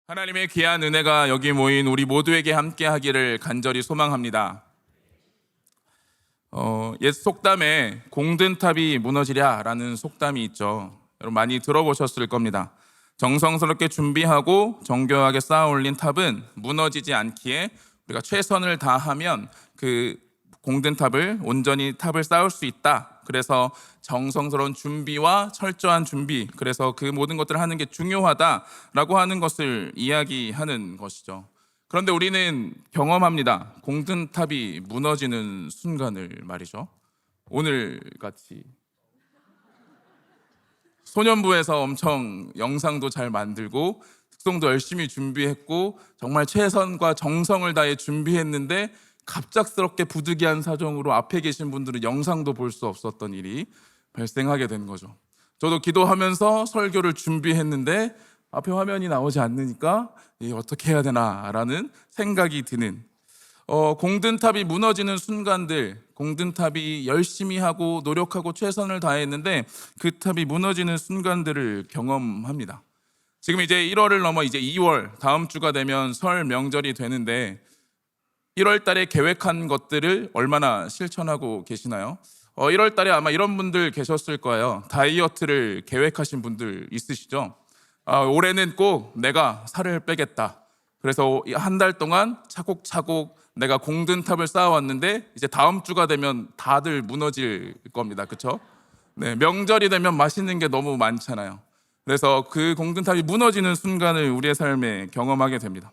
하나님의 귀한 은혜가 여기 모인 우리 모두에게 함께 하기를 간절히 소망합니다. 옛 속담에 공든 탑이 무너지랴 라는 속담이 있죠. 여러분 많이 들어보셨을 겁니다. 정성스럽게 준비하고 정교하게 쌓아 올린 탑은 무너지지 않기에 우리가 최선을 다하면 그 공든 탑을 온전히 탑을 쌓을 수 있다. 그래서 정성스러운 준비와 철저한 준비, 그래서 그 모든 것들을 하는 게 중요하다라고 하는 것을 이야기하는 것이죠. 그런데 우리는 경험합니다. 공든 탑이 무너지는 순간을 말이죠. 오늘 같이 소년부에서 엄청 영상도 잘 만들고 특송도 열심히 준비했고 정말 최선과 정성을 다해 준비했는데 갑작스럽게 부득이한 사정으로 앞에 계신 분들은 영상도 볼 수 없었던 일이 발생하게 된 거죠. 저도 기도하면서 설교를 준비했는데 앞에 화면이 나오지 않으니까 어떻게 해야 되나라는 생각이 드는 공든탑이 무너지는 순간들, 공든탑이 열심히 하고 노력하고 최선을 다했는데 그 탑이 무너지는 순간들을 경험합니다. 지금 이제 1월을 넘어 이제 2월, 다음 주가 되면 설 명절이 되는데 1월 달에 계획한 것들을 얼마나 실천하고 계시나요? 1월 달에 아마 이런 분들 계셨을 거예요. 다이어트를 계획하신 분들 있으시죠? 올해는 꼭 내가 살을 빼겠다. 그래서 한 달 동안 차곡차곡 내가 공든탑을 쌓아왔는데 이제 다음 주가 되면 다들 무너질 겁니다. 그렇죠? 네, 명절이 되면 맛있는 게 너무 많잖아요. 그래서 그 공든탑이 무너지는 순간을 우리의 삶에 경험하게 됩니다.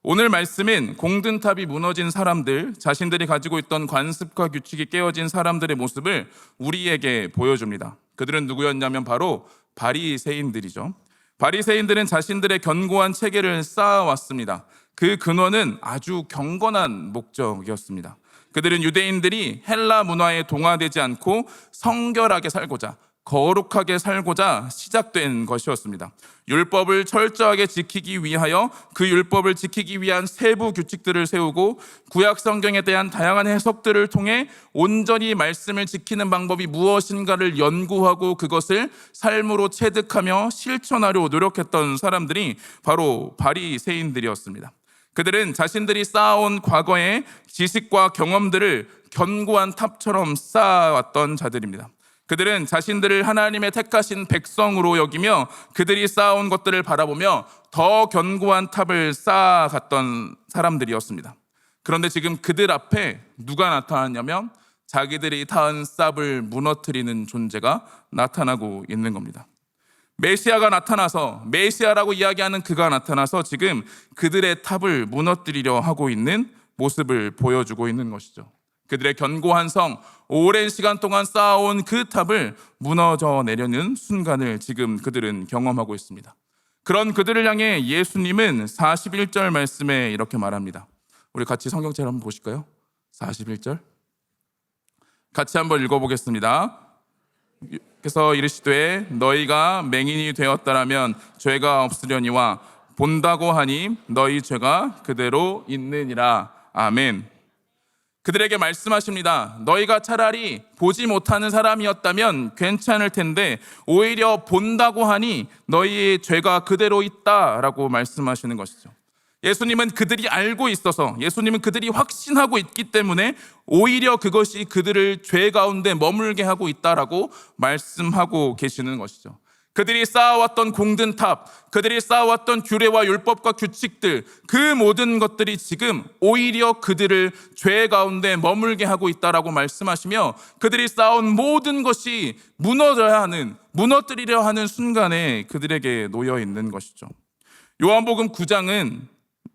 오늘 말씀은 공든탑이 무너진 사람들, 자신들이 가지고 있던 관습과 규칙이 깨어진 사람들의 모습을 우리에게 보여줍니다. 그들은 누구였냐면 바로 바리새인들이죠. 바리새인들은 자신들의 견고한 체계를 쌓아왔습니다. 그 근원은 아주 경건한 목적이었습니다. 그들은 유대인들이 헬라 문화에 동화되지 않고 성결하게 살고자, 거룩하게 살고자 시작된 것이었습니다. 율법을 철저하게 지키기 위하여 그 율법을 지키기 위한 세부 규칙들을 세우고 구약 성경에 대한 다양한 해석들을 통해 온전히 말씀을 지키는 방법이 무엇인가를 연구하고 그것을 삶으로 체득하며 실천하려 노력했던 사람들이 바로 바리새인들이었습니다. 그들은 자신들이 쌓아온 과거의 지식과 경험들을 견고한 탑처럼 쌓아왔던 자들입니다. 그들은 자신들을 하나님의 택하신 백성으로 여기며 그들이 쌓아온 것들을 바라보며 더 견고한 탑을 쌓아갔던 사람들이었습니다. 그런데 지금 그들 앞에 누가 나타났냐면 자기들이 쌓은 탑을 무너뜨리는 존재가 나타나고 있는 겁니다. 메시아가 나타나서, 메시아라고 이야기하는 그가 나타나서 지금 그들의 탑을 무너뜨리려 하고 있는 모습을 보여주고 있는 것이죠. 그들의 견고한 성, 오랜 시간 동안 쌓아온 그 탑을 무너져 내려는 순간을 지금 그들은 경험하고 있습니다. 그런 그들을 향해 예수님은 41절 말씀에 이렇게 말합니다. 우리 같이 성경책을 한번 보실까요? 41절 같이 한번 읽어보겠습니다. 그래서 이르시되 너희가 맹인이 되었다라면 죄가 없으려니와 본다고 하니 너희 죄가 그대로 있느니라. 아멘. 그들에게 말씀하십니다. 너희가 차라리 보지 못하는 사람이었다면 괜찮을 텐데 오히려 본다고 하니 너희의 죄가 그대로 있다라고 말씀하시는 것이죠. 예수님은 그들이 알고 있어서, 예수님은 그들이 확신하고 있기 때문에 오히려 그것이 그들을 죄 가운데 머물게 하고 있다라고 말씀하고 계시는 것이죠. 그들이 쌓아왔던 공든탑, 그들이 쌓아왔던 규례와 율법과 규칙들, 그 모든 것들이 지금 오히려 그들을 죄 가운데 머물게 하고 있다라고 말씀하시며 그들이 쌓아온 모든 것이 무너뜨리려 하는 순간에 그들에게 놓여 있는 것이죠. 요한복음 9장은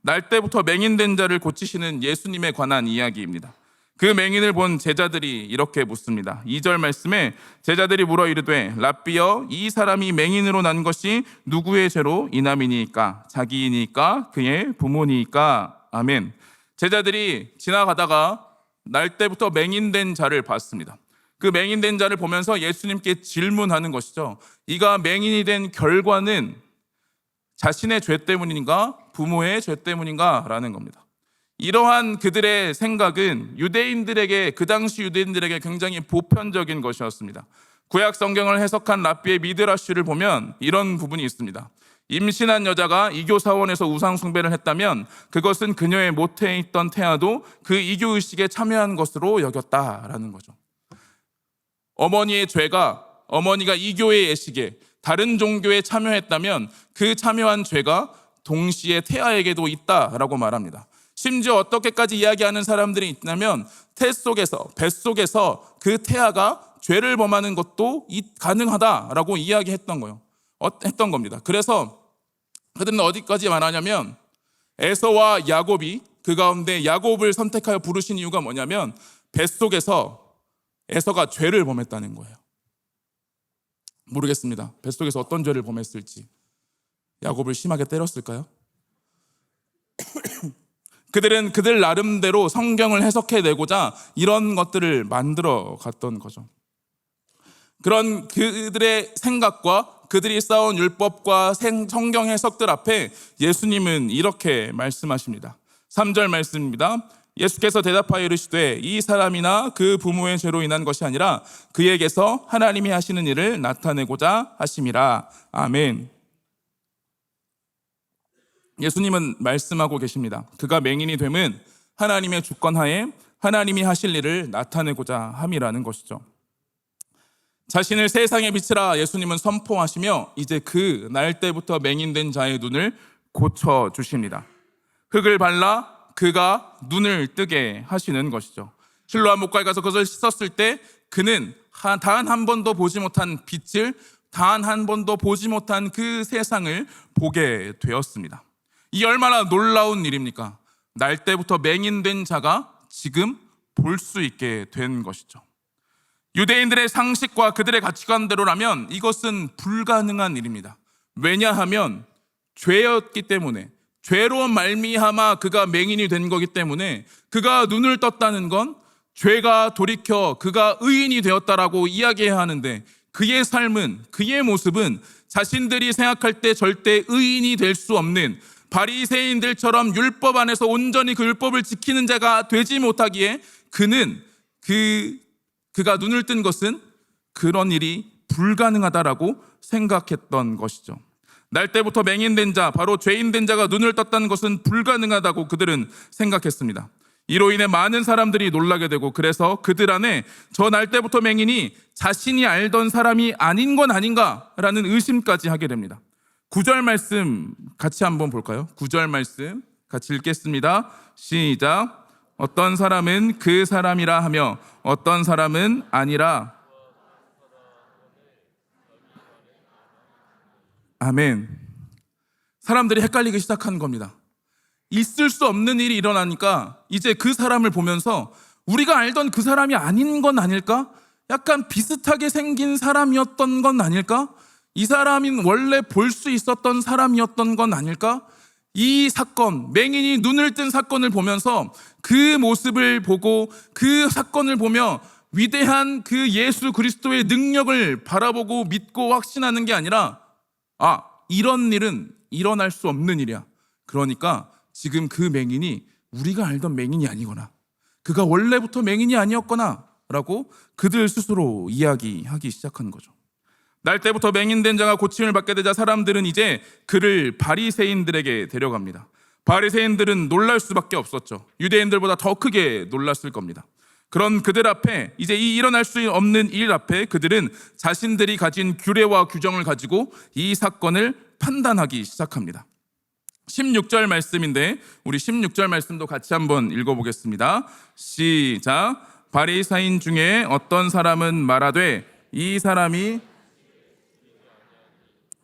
날 때부터 맹인된 자를 고치시는 예수님에 관한 이야기입니다. 그 맹인을 본 제자들이 이렇게 묻습니다. 2절 말씀에 제자들이 물어 이르되 랍비여 이 사람이 맹인으로 난 것이 누구의 죄로 인함이니까 자기이니까 그의 부모니까. 아멘. 제자들이 지나가다가 날 때부터 맹인된 자를 봤습니다. 그 맹인된 자를 보면서 예수님께 질문하는 것이죠. 이가 맹인이 된 결과는 자신의 죄 때문인가 부모의 죄 때문인가 라는 겁니다. 이러한 그들의 생각은 유대인들에게, 그 당시 유대인들에게 굉장히 보편적인 것이었습니다. 구약 성경을 해석한 랍비의 미드라슈를 보면 이런 부분이 있습니다. 임신한 여자가 이교 사원에서 우상 숭배를 했다면 그것은 그녀의 모태에 있던 태아도 그 이교 의식에 참여한 것으로 여겼다라는 거죠. 어머니의 죄가, 어머니가 이교의 예식에 다른 종교에 참여했다면 그 참여한 죄가 동시에 태아에게도 있다라고 말합니다. 심지어 어떻게까지 이야기하는 사람들이 있냐면 뱃속에서 그 태아가 죄를 범하는 것도 가능하다라고 이야기했던 거예요. 했던 겁니다. 그래서 그들은 어디까지 말하냐면 에서와 야곱이 그 가운데 야곱을 선택하여 부르신 이유가 뭐냐면 뱃속에서 에서가 죄를 범했다는 거예요. 모르겠습니다. 뱃속에서 어떤 죄를 범했을지. 야곱을 심하게 때렸을까요? 그들은 그들 나름대로 성경을 해석해내고자 이런 것들을 만들어 갔던 거죠. 그런 그들의 생각과 그들이 쌓은 율법과 성경 해석들 앞에 예수님은 이렇게 말씀하십니다. 3절 말씀입니다. 예수께서 대답하여 이르시되 이 사람이나 그 부모의 죄로 인한 것이 아니라 그에게서 하나님이 하시는 일을 나타내고자 하심이라. 아멘. 예수님은 말씀하고 계십니다. 그가 맹인이 됨은 하나님의 주권하에 하나님이 하실 일을 나타내고자 함이라는 것이죠. 자신을 세상의 빛이라 예수님은 선포하시며 이제 그 날 때부터 맹인된 자의 눈을 고쳐주십니다. 흙을 발라 그가 눈을 뜨게 하시는 것이죠. 실로암 목가에 가서 그것을 씻었을 때 그는 단 한 번도 보지 못한 빛을, 단 한 번도 보지 못한 그 세상을 보게 되었습니다. 이 얼마나 놀라운 일입니까? 날 때부터 맹인된 자가 지금 볼 수 있게 된 것이죠. 유대인들의 상식과 그들의 가치관대로라면 이것은 불가능한 일입니다. 왜냐하면 죄였기 때문에, 죄로 말미암아 그가 맹인이 된 거기 때문에 그가 눈을 떴다는 건 죄가 돌이켜 그가 의인이 되었다라고 이야기해야 하는데 그의 삶은, 그의 모습은 자신들이 생각할 때 절대 의인이 될 수 없는 바리새인들처럼 율법 안에서 온전히 그 율법을 지키는 자가 되지 못하기에 그가 눈을 뜬 것은 그런 일이 불가능하다라고 생각했던 것이죠. 날 때부터 맹인된 자, 바로 죄인된 자가 눈을 떴다는 것은 불가능하다고 그들은 생각했습니다. 이로 인해 많은 사람들이 놀라게 되고 그래서 그들 안에 저 날 때부터 맹인이 자신이 알던 사람이 아닌 건 아닌가라는 의심까지 하게 됩니다. 9절 말씀 같이 한번 볼까요? 9절 말씀 같이 읽겠습니다. 시작. 어떤 사람은 그 사람이라 하며 어떤 사람은 아니라. 아멘. 사람들이 헷갈리기 시작한 겁니다. 있을 수 없는 일이 일어나니까 이제 그 사람을 보면서 우리가 알던 그 사람이 아닌 건 아닐까? 약간 비슷하게 생긴 사람이었던 건 아닐까? 이 사람은 원래 볼 수 있었던 사람이었던 건 아닐까? 이 사건, 맹인이 눈을 뜬 사건을 보면서 그 모습을 보고 그 사건을 보며 위대한 그 예수 그리스도의 능력을 바라보고 믿고 확신하는 게 아니라 이런 일은 일어날 수 없는 일이야. 그러니까 지금 그 맹인이 우리가 알던 맹인이 아니거나 그가 원래부터 맹인이 아니었거나 라고 그들 스스로 이야기하기 시작한 거죠. 날 때부터 맹인된 자가 고침을 받게 되자 사람들은 이제 그를 바리새인들에게 데려갑니다. 바리새인들은 놀랄 수밖에 없었죠. 유대인들보다 더 크게 놀랐을 겁니다. 그런 그들 앞에 이제 이 일어날 수 없는 일 앞에 그들은 자신들이 가진 규례와 규정을 가지고 이 사건을 판단하기 시작합니다. 16절 말씀인데 우리 16절 말씀도 같이 한번 읽어보겠습니다. 시작. 바리새인 중에 어떤 사람은 말하되 이 사람이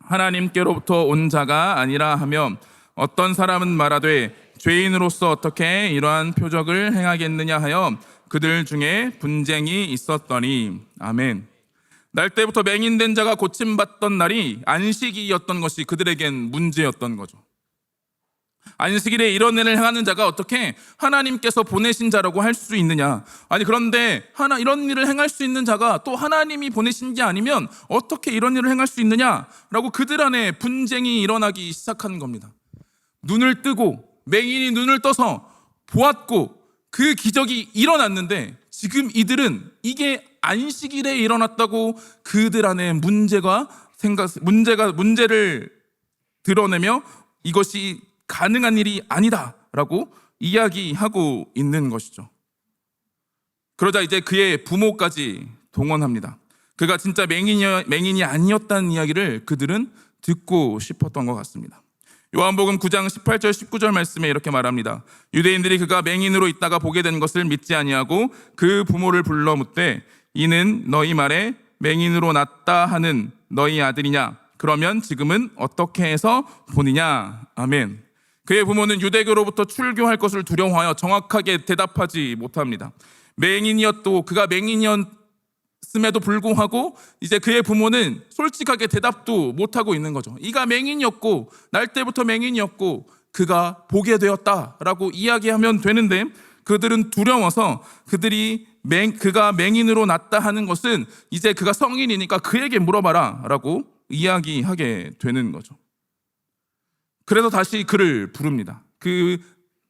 하나님께로부터 온 자가 아니라 하며 어떤 사람은 말하되 죄인으로서 어떻게 이러한 표적을 행하겠느냐 하여 그들 중에 분쟁이 있었더니. 아멘. 날 때부터 맹인된 자가 고침받던 날이 안식일이었던 것이 그들에겐 문제였던 거죠. 안식일에 이런 일을 행하는 자가 어떻게 하나님께서 보내신 자라고 할 수 있느냐? 아니 그런데 이런 일을 행할 수 있는 자가 또 하나님이 보내신 게 아니면 어떻게 이런 일을 행할 수 있느냐라고 그들 안에 분쟁이 일어나기 시작한 겁니다. 눈을 뜨고 맹인이 눈을 떠서 보았고 그 기적이 일어났는데 지금 이들은 이게 안식일에 일어났다고 그들 안에 문제를 드러내며 이것이 가능한 일이 아니다라고 이야기하고 있는 것이죠. 그러자 이제 그의 부모까지 동원합니다. 그가 진짜 맹인이 아니었다는 이야기를 그들은 듣고 싶었던 것 같습니다. 요한복음 9장 18절 19절 말씀에 이렇게 말합니다. 유대인들이 그가 맹인으로 있다가 보게 된 것을 믿지 아니하고 그 부모를 불러 묻되 이는 너희 말에 맹인으로 났다 하는 너희 아들이냐? 그러면 지금은 어떻게 해서 보느냐? 아멘. 그의 부모는 유대교로부터 출교할 것을 두려워하여 정확하게 대답하지 못합니다. 맹인이었고 그가 맹인이었음에도 불구하고 이제 그의 부모는 솔직하게 대답도 못하고 있는 거죠. 이가 맹인이었고 날 때부터 맹인이었고 그가 보게 되었다라고 이야기하면 되는데 그들은 두려워서 그가 맹인으로 났다 하는 것은 이제 그가 성인이니까 그에게 물어봐라 라고 이야기하게 되는 거죠. 그래서 다시 그를 부릅니다. 그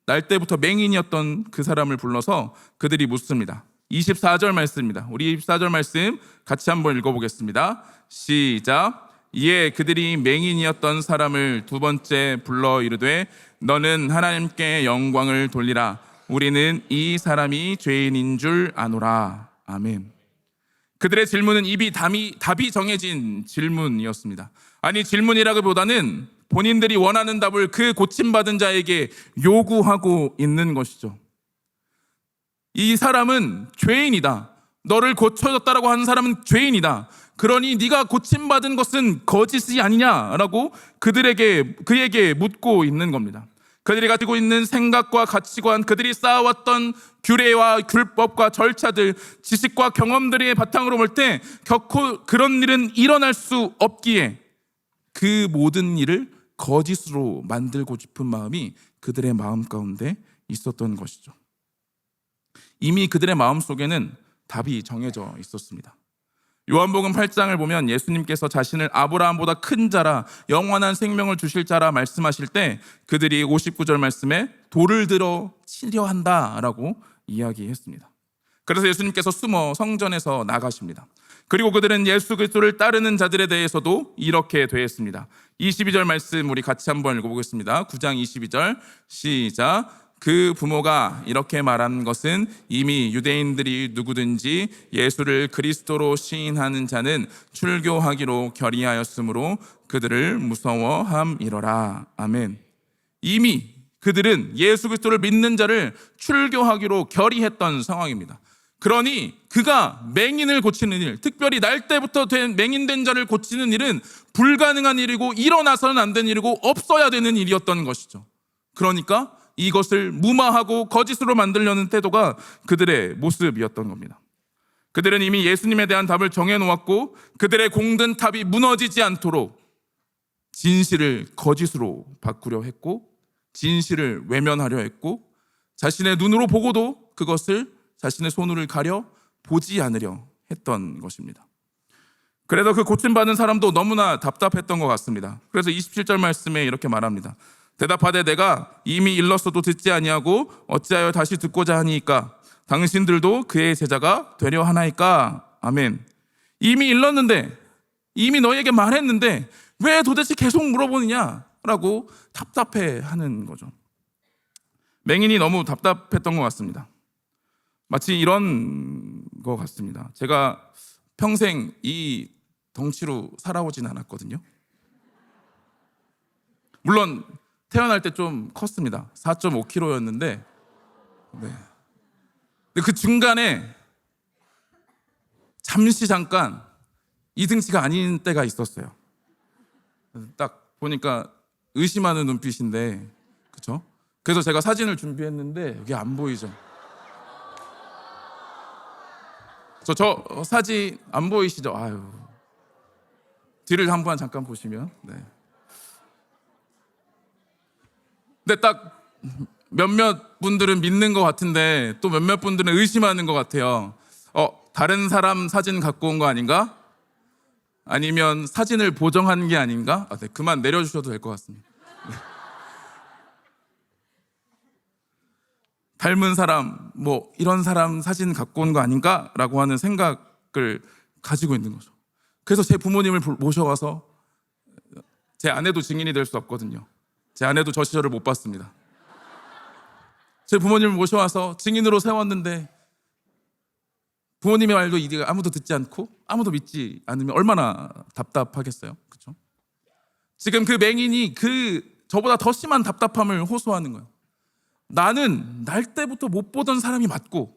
날 때부터 맹인이었던 그 사람을 불러서 그들이 묻습니다. 24절 말씀입니다. 우리 24절 말씀 같이 한번 읽어보겠습니다. 시작. 이에 그들이 맹인이었던 사람을 두 번째 불러 이르되 너는 하나님께 영광을 돌리라. 우리는 이 사람이 죄인인 줄 아노라. 아멘. 그들의 질문은 답이 정해진 질문이었습니다. 아니, 질문이라기보다는 본인들이 원하는 답을 그 고침받은 자에게 요구하고 있는 것이죠. 이 사람은 죄인이다. 너를 고쳐줬다라고 하는 사람은 죄인이다. 그러니 네가 고침받은 것은 거짓이 아니냐라고 그에게 묻고 있는 겁니다. 그들이 가지고 있는 생각과 가치관, 그들이 쌓아왔던 규례와 율법과 절차들, 지식과 경험들의 바탕으로 볼 때 결코 그런 일은 일어날 수 없기에 그 모든 일을 거짓으로 만들고 싶은 마음이 그들의 마음 가운데 있었던 것이죠. 이미 그들의 마음속에는 답이 정해져 있었습니다. 요한복음 8장을 보면 예수님께서 자신을 아브라함보다 큰 자라 영원한 생명을 주실 자라 말씀하실 때 그들이 59절 말씀에 돌을 들어 치려 한다라고 이야기했습니다. 그래서 예수님께서 숨어 성전에서 나가십니다. 그리고 그들은 예수 그리스도를 따르는 자들에 대해서도 이렇게 되었습니다. 22절 말씀 우리 같이 한번 읽어보겠습니다. 9장 22절 시작. 그 부모가 이렇게 말한 것은 이미 유대인들이 누구든지 예수를 그리스도로 시인하는 자는 출교하기로 결의하였으므로 그들을 무서워함이러라. 아멘. 이미 그들은 예수 그리스도를 믿는 자를 출교하기로 결의했던 상황입니다. 그러니 그가 맹인을 고치는 일, 특별히 날 때부터 맹인된 자를 고치는 일은 불가능한 일이고 일어나서는 안 되는 일이고 없어야 되는 일이었던 것이죠. 그러니까 이것을 무마하고 거짓으로 만들려는 태도가 그들의 모습이었던 겁니다. 그들은 이미 예수님에 대한 답을 정해놓았고 그들의 공든 탑이 무너지지 않도록 진실을 거짓으로 바꾸려 했고 진실을 외면하려 했고 자신의 눈으로 보고도 그것을 자신의 손을 가려 보지 않으려 했던 것입니다. 그래서 그 고침받은 사람도 너무나 답답했던 것 같습니다. 그래서 27절 말씀에 이렇게 말합니다. 대답하되 내가 이미 일렀어도 듣지 아니하고 어찌하여 다시 듣고자 하니까 당신들도 그의 제자가 되려 하나이까. 아멘. 이미 일렀는데 이미 너에게 말했는데 왜 도대체 계속 물어보느냐라고 답답해하는 거죠. 맹인이 너무 답답했던 것 같습니다. 마치 이런 것 같습니다. 제가 평생 이 덩치로 살아오진 않았거든요. 물론 태어날 때 좀 컸습니다. 4.5kg였는데 근데 그 중간에 잠깐 이 등치가 아닌 때가 있었어요. 딱 보니까 의심하는 눈빛인데 그렇죠? 그래서 제가 사진을 준비했는데 여기 안 보이죠? 저 사진 안 보이시죠? 아유. 뒤를 한번 잠깐 보시면 네. 근데 딱 몇몇 분들은 믿는 것 같은데 또 몇몇 분들은 의심하는 것 같아요. 다른 사람 사진 갖고 온 거 아닌가? 아니면 사진을 보정한 게 아닌가? 네, 그만 내려주셔도 될 것 같습니다. 네. 닮은 사람, 이런 사람 사진 갖고 온 거 아닌가? 라고 하는 생각을 가지고 있는 거죠. 그래서 제 부모님을 모셔와서 제 아내도 증인이 될 수 없거든요. 제 아내도 저 시절을 못 봤습니다. 제 부모님을 모셔와서 증인으로 세웠는데 부모님의 말도 이제 아무도 듣지 않고 아무도 믿지 않으면 얼마나 답답하겠어요. 그렇죠? 지금 그 맹인이 저보다 더 심한 답답함을 호소하는 거예요. 나는 날 때부터 못 보던 사람이 맞고,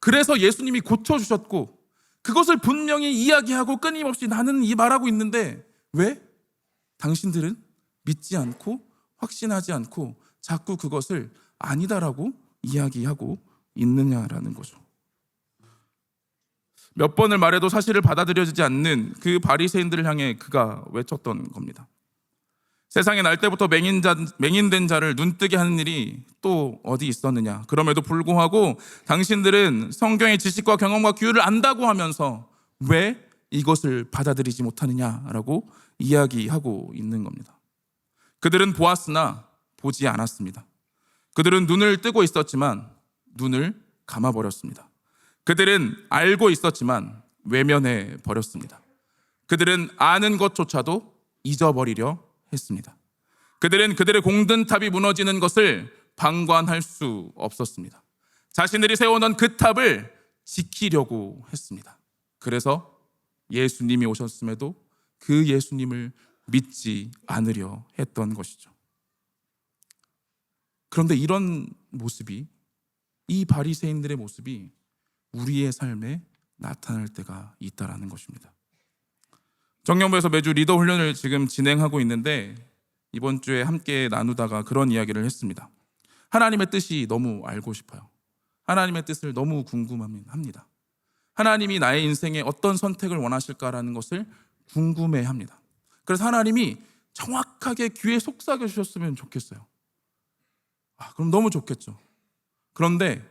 그래서 예수님이 고쳐주셨고, 그것을 분명히 이야기하고 끊임없이 나는 이 말하고 있는데 왜 당신들은 믿지 않고 확신하지 않고 자꾸 그것을 아니다라고 이야기하고 있느냐라는 거죠. 몇 번을 말해도 사실을 받아들여지지 않는 그 바리새인들을 향해 그가 외쳤던 겁니다. 세상에 날 때부터 맹인된 자를 눈뜨게 하는 일이 또 어디 있었느냐. 그럼에도 불구하고 당신들은 성경의 지식과 경험과 규율을 안다고 하면서 왜 이것을 받아들이지 못하느냐라고 이야기하고 있는 겁니다. 그들은 보았으나 보지 않았습니다. 그들은 눈을 뜨고 있었지만 눈을 감아버렸습니다. 그들은 알고 있었지만 외면해 버렸습니다. 그들은 아는 것조차도 잊어버리려 했습니다. 그들은 그들의 공든탑이 무너지는 것을 방관할 수 없었습니다. 자신들이 세워놓은 그 탑을 지키려고 했습니다. 그래서 예수님이 오셨음에도 그 예수님을 믿지 않으려 했던 것이죠. 그런데 이런 모습이, 이 바리새인들의 모습이 우리의 삶에 나타날 때가 있다라는 것입니다. 정령부에서 매주 리더 훈련을 지금 진행하고 있는데 이번 주에 함께 나누다가 그런 이야기를 했습니다. 하나님의 뜻이 너무 알고 싶어요. 하나님의 뜻을 너무 궁금합니다. 하나님이 나의 인생에 어떤 선택을 원하실까라는 것을 궁금해합니다. 그래서 하나님이 정확하게 귀에 속삭여 주셨으면 좋겠어요. 그럼 너무 좋겠죠. 그런데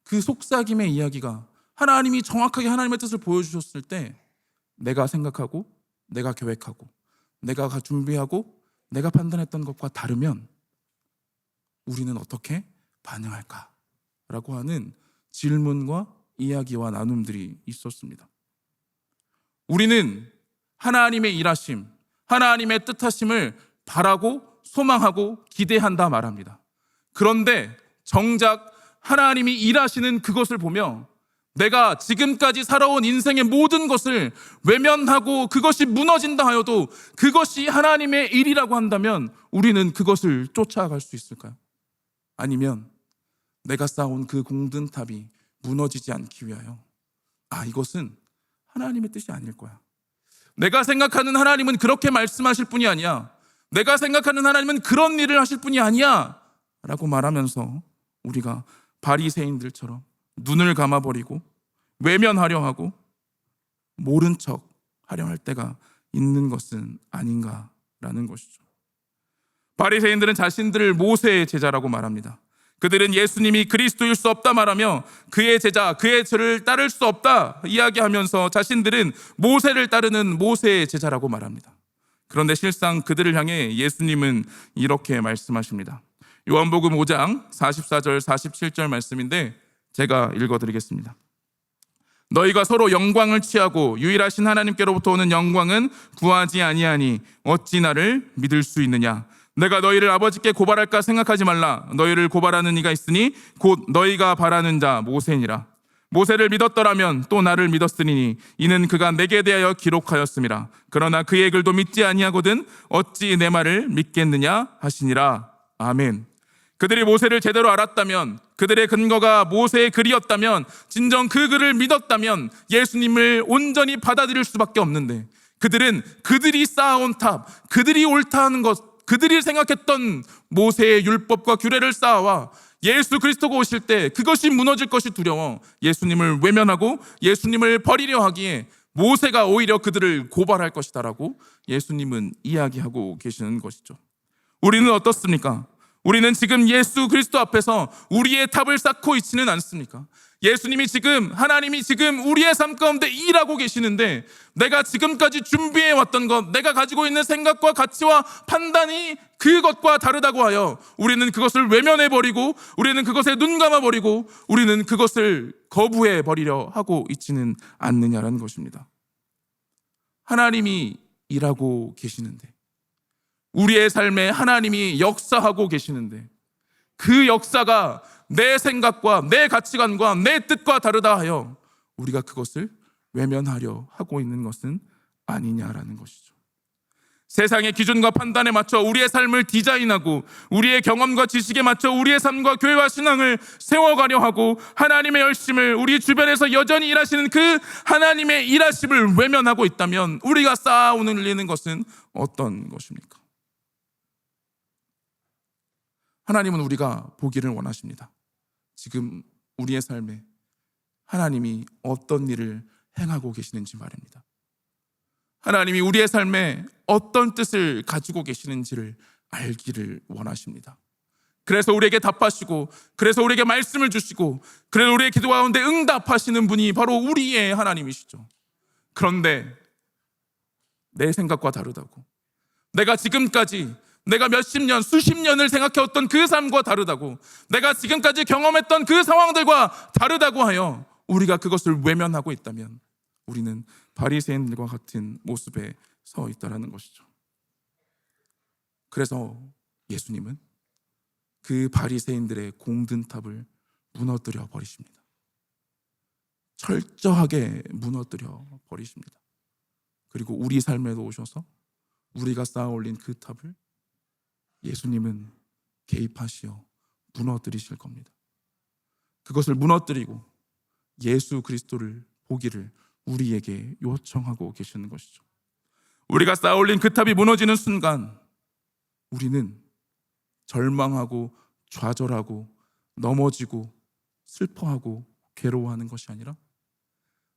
그 속삭임의 이야기가 하나님이 정확하게 하나님의 뜻을 보여주셨을 때 내가 생각하고 내가 계획하고 내가 준비하고 내가 판단했던 것과 다르면 우리는 어떻게 반응할까라고 하는 질문과 이야기와 나눔들이 있었습니다. 우리는 하나님의 일하심, 하나님의 뜻하심을 바라고 소망하고 기대한다 말합니다. 그런데 정작 하나님이 일하시는 그것을 보며 내가 지금까지 살아온 인생의 모든 것을 외면하고 그것이 무너진다 하여도 그것이 하나님의 일이라고 한다면 우리는 그것을 쫓아갈 수 있을까요? 아니면 내가 쌓아온 그 공든탑이 무너지지 않기 위하여 이것은 하나님의 뜻이 아닐 거야. 내가 생각하는 하나님은 그렇게 말씀하실 분이 아니야. 내가 생각하는 하나님은 그런 일을 하실 분이 아니야 라고 말하면서 우리가 바리새인들처럼 눈을 감아버리고 외면하려 하고 모른 척 하려 할 때가 있는 것은 아닌가라는 것이죠. 바리새인들은 자신들을 모세의 제자라고 말합니다. 그들은 예수님이 그리스도일 수 없다 말하며 그의 제자, 그의 죄를 따를 수 없다 이야기하면서 자신들은 모세를 따르는 모세의 제자라고 말합니다. 그런데 실상 그들을 향해 예수님은 이렇게 말씀하십니다. 요한복음 5장 44절 47절 말씀인데 제가 읽어드리겠습니다. 너희가 서로 영광을 취하고 유일하신 하나님께로부터 오는 영광은 구하지 아니하니 어찌 나를 믿을 수 있느냐. 내가 너희를 아버지께 고발할까 생각하지 말라. 너희를 고발하는 이가 있으니 곧 너희가 바라는 자 모세니라. 모세를 믿었더라면 또 나를 믿었으니 이는 그가 내게 대하여 기록하였음이라. 그러나 그의 글도 믿지 아니하거든 어찌 내 말을 믿겠느냐 하시니라. 아멘. 그들이 모세를 제대로 알았다면, 그들의 근거가 모세의 글이었다면, 진정 그 글을 믿었다면 예수님을 온전히 받아들일 수밖에 없는데 그들은 그들이 쌓아온 탑, 그들이 옳다 하는 것, 그들이 생각했던 모세의 율법과 규례를 쌓아와 예수 그리스도가 오실 때 그것이 무너질 것이 두려워 예수님을 외면하고 예수님을 버리려 하기에 모세가 오히려 그들을 고발할 것이다라고 예수님은 이야기하고 계시는 것이죠. 우리는 어떻습니까? 우리는 지금 예수 그리스도 앞에서 우리의 탑을 쌓고 있지는 않습니까? 예수님이 지금, 하나님이 지금 우리의 삶 가운데 일하고 계시는데 내가 지금까지 준비해왔던 것, 내가 가지고 있는 생각과 가치와 판단이 그것과 다르다고 하여 우리는 그것을 외면해버리고 우리는 그것에 눈 감아버리고 우리는 그것을 거부해버리려 하고 있지는 않느냐라는 것입니다. 하나님이 일하고 계시는데 우리의 삶에 하나님이 역사하고 계시는데 그 역사가 내 생각과 내 가치관과 내 뜻과 다르다 하여 우리가 그것을 외면하려 하고 있는 것은 아니냐라는 것이죠. 세상의 기준과 판단에 맞춰 우리의 삶을 디자인하고 우리의 경험과 지식에 맞춰 우리의 삶과 교회와 신앙을 세워가려 하고 하나님의 열심을 우리 주변에서 여전히 일하시는 그 하나님의 일하심을 외면하고 있다면 우리가 쌓아올리는 것은 어떤 것입니까? 하나님은 우리가 보기를 원하십니다. 지금 우리의 삶에 하나님이 어떤 일을 행하고 계시는지 말입니다. 하나님이 우리의 삶에 어떤 뜻을 가지고 계시는지를 알기를 원하십니다. 그래서 우리에게 답하시고, 그래서 우리에게 말씀을 주시고, 그래서 우리의 기도 가운데 응답하시는 분이 바로 우리의 하나님이시죠. 그런데 내 생각과 다르다고, 내가 지금까지 내가 몇십 년, 수십 년을 생각해왔던 그 삶과 다르다고, 내가 지금까지 경험했던 그 상황들과 다르다고 하여 우리가 그것을 외면하고 있다면 우리는 바리새인들과 같은 모습에 서 있다는 것이죠. 그래서 예수님은 그 바리새인들의 공든탑을 무너뜨려 버리십니다. 철저하게 무너뜨려 버리십니다. 그리고 우리 삶에도 오셔서 우리가 쌓아 올린 그 탑을 예수님은 개입하시어 무너뜨리실 겁니다. 그것을 무너뜨리고 예수 그리스도를 보기를 우리에게 요청하고 계시는 것이죠. 우리가 쌓아 올린 그 탑이 무너지는 순간 우리는 절망하고 좌절하고 넘어지고 슬퍼하고 괴로워하는 것이 아니라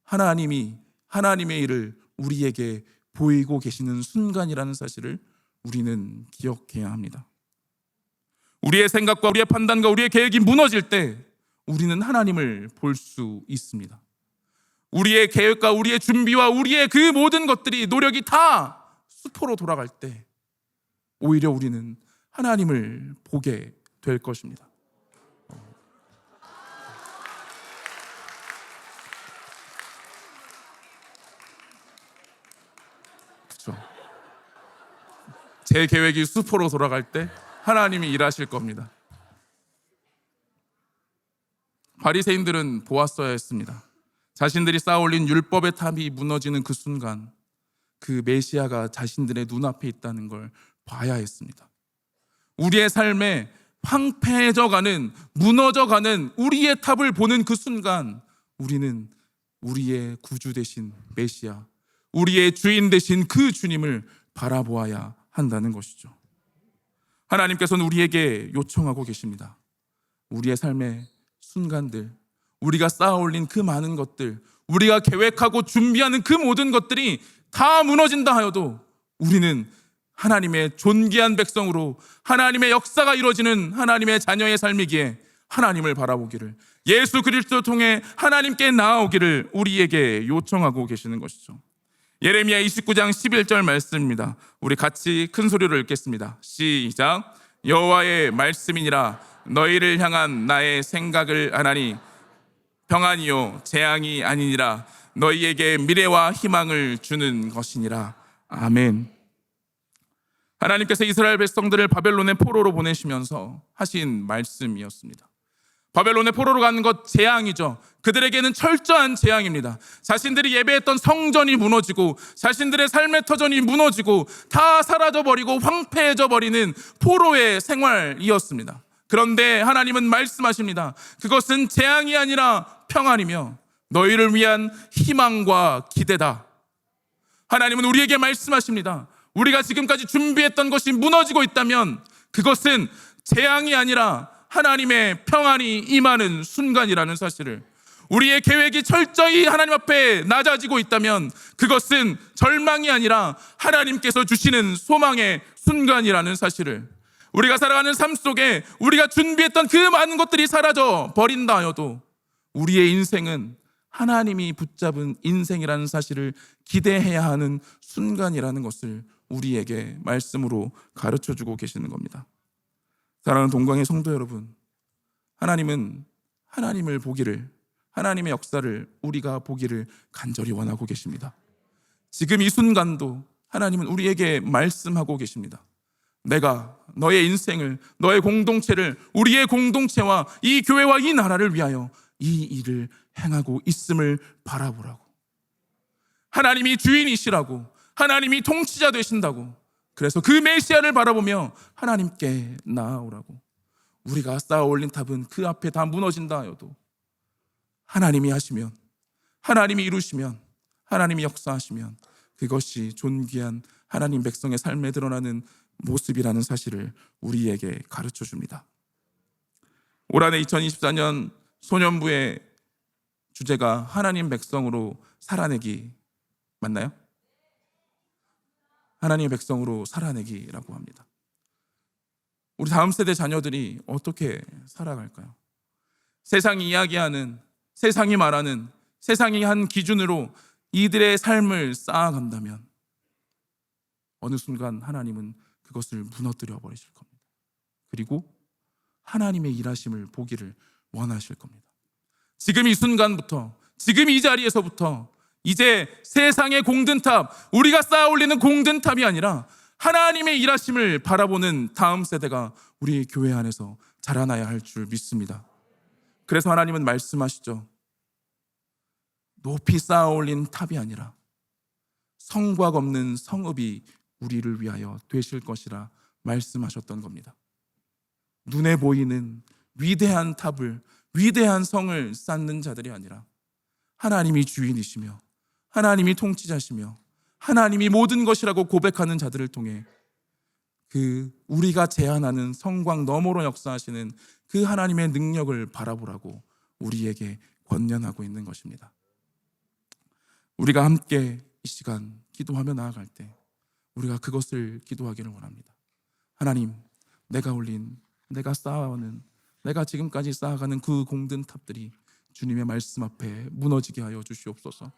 하나님이 하나님의 일을 우리에게 보이고 계시는 순간이라는 사실을 우리는 기억해야 합니다. 우리의 생각과 우리의 판단과 우리의 계획이 무너질 때 우리는 하나님을 볼 수 있습니다. 우리의 계획과 우리의 준비와 우리의 그 모든 것들이 노력이 다 수포로 돌아갈 때 오히려 우리는 하나님을 보게 될 것입니다. 그렇죠? 제 계획이 수포로 돌아갈 때 하나님이 일하실 겁니다. 바리새인들은 보았어야 했습니다. 자신들이 쌓아올린 율법의 탑이 무너지는 그 순간 그 메시아가 자신들의 눈앞에 있다는 걸 봐야 했습니다. 우리의 삶에 황폐해져가는, 무너져가는 우리의 탑을 보는 그 순간 우리는 우리의 구주 되신 메시아, 우리의 주인 되신 그 주님을 바라보아야 한다는 것이죠. 하나님께서는 우리에게 요청하고 계십니다. 우리의 삶의 순간들, 우리가 쌓아올린 그 많은 것들, 우리가 계획하고 준비하는 그 모든 것들이 다 무너진다 하여도 우리는 하나님의 존귀한 백성으로 하나님의 역사가 이루어지는 하나님의 자녀의 삶이기에 하나님을 바라보기를, 예수 그리스도를 통해 하나님께 나아오기를 우리에게 요청하고 계시는 것이죠. 예레미야 29장 11절 말씀입니다. 우리 같이 큰 소리로 읽겠습니다. 시작. 여호와의 말씀이니라. 너희를 향한 나의 생각을 아나니 평안이요 재앙이 아니니라. 너희에게 미래와 희망을 주는 것이니라. 아멘. 하나님께서 이스라엘 백성들을 바벨론의 포로로 보내시면서 하신 말씀이었습니다. 바벨론의 포로로 가는 것 재앙이죠. 그들에게는 철저한 재앙입니다. 자신들이 예배했던 성전이 무너지고 자신들의 삶의 터전이 무너지고 다 사라져버리고 황폐해져 버리는 포로의 생활이었습니다. 그런데 하나님은 말씀하십니다. 그것은 재앙이 아니라 평안이며 너희를 위한 희망과 기대다. 하나님은 우리에게 말씀하십니다. 우리가 지금까지 준비했던 것이 무너지고 있다면 그것은 재앙이 아니라 하나님의 평안이 임하는 순간이라는 사실을, 우리의 계획이 철저히 하나님 앞에 낮아지고 있다면 그것은 절망이 아니라 하나님께서 주시는 소망의 순간이라는 사실을, 우리가 살아가는 삶 속에 우리가 준비했던 그 많은 것들이 사라져 버린다 하여도 우리의 인생은 하나님이 붙잡은 인생이라는 사실을 기대해야 하는 순간이라는 것을 우리에게 말씀으로 가르쳐주고 계시는 겁니다. 사랑하는 동광의 성도 여러분, 하나님은 하나님을 보기를, 하나님의 역사를 우리가 보기를 간절히 원하고 계십니다. 지금 이 순간도 하나님은 우리에게 말씀하고 계십니다. 내가 너의 인생을, 너의 공동체를, 우리의 공동체와 이 교회와 이 나라를 위하여 이 일을 행하고 있음을 바라보라고. 하나님이 주인이시라고, 하나님이 통치자 되신다고. 그래서 그 메시아를 바라보며 하나님께 나아오라고. 우리가 쌓아 올린 탑은 그 앞에 다 무너진다 하여도 하나님이 하시면, 하나님이 이루시면, 하나님이 역사하시면 그것이 존귀한 하나님 백성의 삶에 드러나는 모습이라는 사실을 우리에게 가르쳐 줍니다. 올 한해 2024년 소년부의 주제가 하나님 백성으로 살아내기 맞나요? 하나님의 백성으로 살아내기라고 합니다. 우리 다음 세대 자녀들이 어떻게 살아갈까요? 세상이 이야기하는, 세상이 말하는, 세상이 한 기준으로 이들의 삶을 쌓아간다면 어느 순간 하나님은 그것을 무너뜨려 버리실 겁니다. 그리고 하나님의 일하심을 보기를 원하실 겁니다. 지금 이 순간부터, 지금 이 자리에서부터 이제 세상의 공든탑, 우리가 쌓아 올리는 공든탑이 아니라 하나님의 일하심을 바라보는 다음 세대가 우리 교회 안에서 자라나야 할 줄 믿습니다. 그래서 하나님은 말씀하시죠. 높이 쌓아 올린 탑이 아니라 성곽 없는 성읍이 우리를 위하여 되실 것이라 말씀하셨던 겁니다. 눈에 보이는 위대한 탑을, 위대한 성을 쌓는 자들이 아니라 하나님이 주인이시며 하나님이 통치자시며 하나님이 모든 것이라고 고백하는 자들을 통해 그 우리가 제안하는 성곽 너머로 역사하시는 그 하나님의 능력을 바라보라고 우리에게 권면하고 있는 것입니다. 우리가 함께 이 시간 기도하며 나아갈 때 우리가 그것을 기도하기를 원합니다. 하나님, 내가 올린, 내가 쌓아오는, 내가 지금까지 쌓아가는 그 공든 탑들이 주님의 말씀 앞에 무너지게 하여 주시옵소서.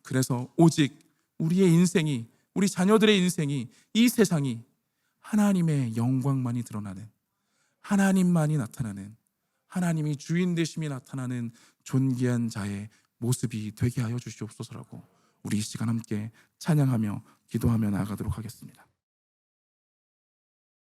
그래서 오직 우리의 인생이, 우리 자녀들의 인생이, 이 세상이 하나님의 영광만이 드러나는, 하나님만이 나타나는, 하나님이 주인 되심이 나타나는 존귀한 자의 모습이 되게 하여 주시옵소서라고 우리 이 시간 함께 찬양하며 기도하며 나아가도록 하겠습니다.